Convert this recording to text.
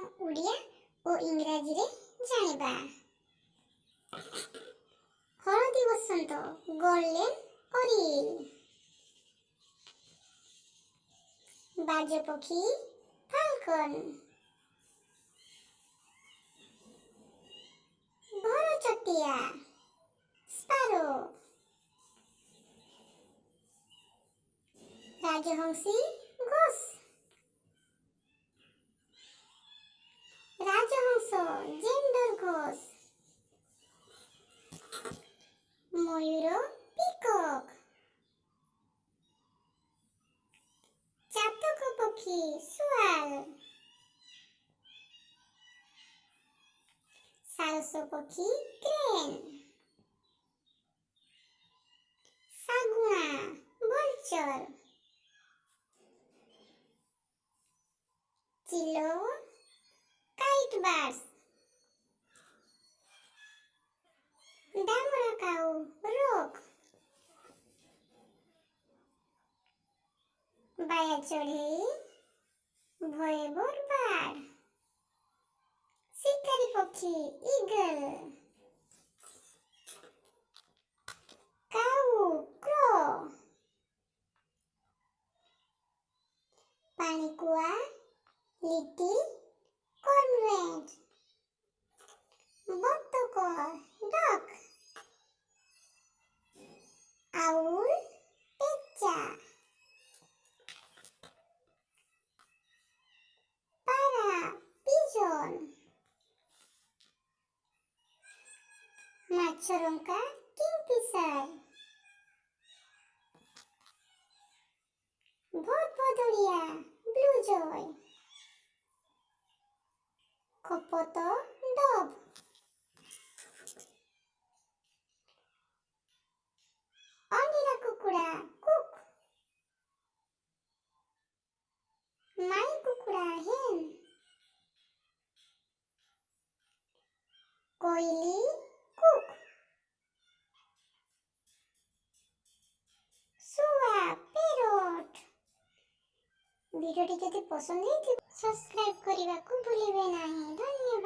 ଓଡ଼ିଆ ଓ ଇଂରାଜୀରେ ଜାଣିବା। ହଳଦୀ ବସନ୍ତ ଗୋଲ୍ଡେନ୍ ଅରିଏଲ୍। ବାଜପକ୍ଷୀ ଫାଲକନ୍। ଭରଚଟିଆ ସ୍ପାରୋ। ରାଜହଂସୀ ଘୋଷ। ରାଜହଂସ ଜେଣ୍ଡର ଘୋଷ। ମୟୂର ପିକକ୍। ଚାତକ ପକ୍ଷୀ ଶୁଆଲ। ସାରସ ପକ୍ଷୀ କ୍ରେନ୍। ଶାଗୁଣା ଭଲଚର। ଚିଲ କାଇଟ୍ ବାର୍ଡସ୍। ଡାମରା କାଉ ରୋକ୍। ବାୟା ଚଢ଼େଇ ଭଏବର ବାର୍ଡ। ଶିକାରୀ ପକ୍ଷୀ ଇଗଲ। କାଉ କ୍ରୋ। ପାଣିକୁଆ ଲିଟିଲ କର୍ମୋରେଣ୍ଟ। ବତକ ଡକ୍। ଆଉଲ ପେଚା। ପାରା ପିଜନ। ମାଛରଙ୍କା କିଙ୍ଗଫିଶର। ଭଦଭଦଳିଆ ବ୍ଲୁ ଜୟ। କପୋତ ଡଭ୍। ଅଣ୍ଡିରା କୁକୁଡ଼ା କୁକ୍। ମାଇ କୁକୁଡ଼ା ହେନ୍। କୋଇଲି କୁକ୍। ଶୁଆ ପ୍ୟାରୋଟ୍। ଭିଡ଼ିଓଟି ଯଦି ପସନ୍ଦ ହେଇଥିବ ସବସ୍କ୍ରାଇବ୍ କରିବାକୁ ଭୁଲିବେ ନାହିଁ। ଧନ୍ୟବାଦ।